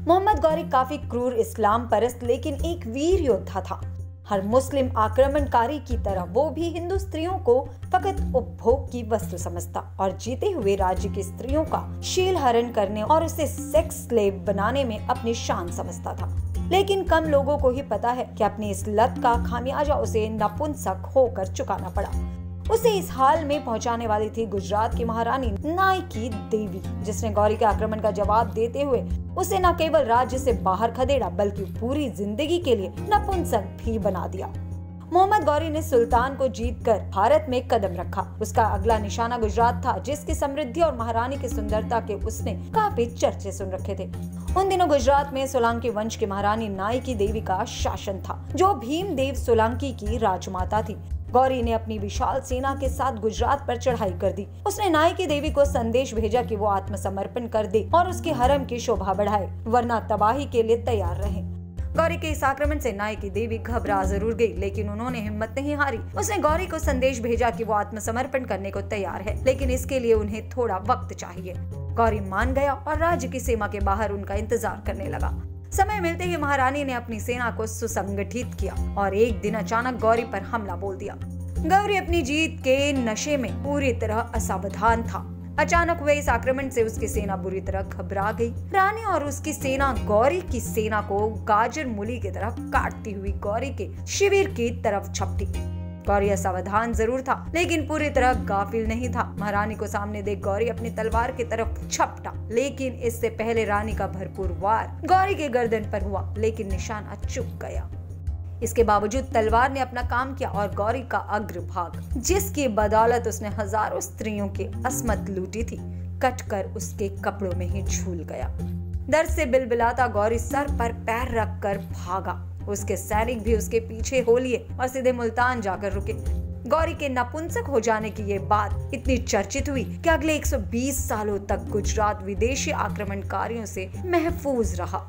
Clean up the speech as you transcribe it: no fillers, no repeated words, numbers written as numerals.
मोहम्मद गौरी काफी क्रूर इस्लाम परस्त लेकिन एक वीर योद्धा था। हर मुस्लिम आक्रमणकारी की तरह वो भी हिंदू स्त्रियों को फकत उपभोग की वस्तु समझता और जीते हुए राज्य की स्त्रियों का शील हरण करने और उसे सेक्स स्लेव बनाने में अपनी शान समझता था। लेकिन कम लोगों को ही पता है कि अपनी इस लत का खामियाजा उसे नपुंसक होकर चुकाना पड़ा। उसे इस हाल में पहुंचाने वाली थी गुजरात की महारानी नायकी देवी, जिसने गौरी के आक्रमण का जवाब देते हुए उसे न केवल राज्य से बाहर खदेड़ा बल्कि पूरी जिंदगी के लिए नपुंसक भी बना दिया। मोहम्मद गौरी ने सुल्तान को जीतकर भारत में कदम रखा। उसका अगला निशाना गुजरात था, जिसकी समृद्धि और महारानी की सुंदरता के उसने काफी चर्चे सुन रखे थे। उन दिनों गुजरात में सोलंकी वंश की महारानी नायकी देवी का शासन था, जो भीमदेव सोलंकी की राजमाता थी। गौरी ने अपनी विशाल सेना के साथ गुजरात पर चढ़ाई कर दी। उसने नायकी देवी को संदेश भेजा कि वो आत्मसमर्पण कर दे और उसके हरम की शोभा बढ़ाए, वरना तबाही के लिए तैयार रहे। गौरी के इस आक्रमण से नायकी देवी घबरा जरूर गई, लेकिन उन्होंने हिम्मत नहीं हारी। उसने गौरी को संदेश भेजा कि वो आत्मसमर्पण करने को तैयार है, लेकिन इसके लिए उन्हें थोड़ा वक्त चाहिए। गौरी मान गया और राज्य की सीमा के बाहर उनका इंतजार करने लगा। समय मिलते ही महारानी ने अपनी सेना को सुसंगठित किया और एक दिन अचानक गौरी पर हमला बोल दिया। गौरी अपनी जीत के नशे में पूरी तरह असावधान था। अचानक हुए इस आक्रमण से उसकी सेना बुरी तरह घबरा गई। रानी और उसकी सेना गौरी की सेना को गाजर मूली की तरह काटती हुई गौरी के शिविर की तरफ झपटी। गौरी असावधान जरूर था, लेकिन पूरी तरह गाफिल नहीं था। महारानी को सामने देख गौरी अपनी तलवार की तरफ झपटा, लेकिन इससे पहले रानी का भरपूर वार गौरी के गर्दन पर हुआ, लेकिन निशाना चूक गया। इसके बावजूद तलवार ने अपना काम किया और गौरी का अग्रभाग, जिसकी बदौलत उसने हजारों स्त्रियों की अस्मत लूटी थी, कटकर उसके कपड़ों में ही झूल गया। दर्द से बिलबिलाता गौरी सर पर पैर रखकर भागा। उसके सैनिक भी उसके पीछे हो लिए और सीधे मुल्तान जाकर रुके। गौरी के नपुंसक हो जाने की ये बात इतनी चर्चित हुई कि अगले 120 सालों तक गुजरात विदेशी आक्रमणकारियों से महफूज रहा।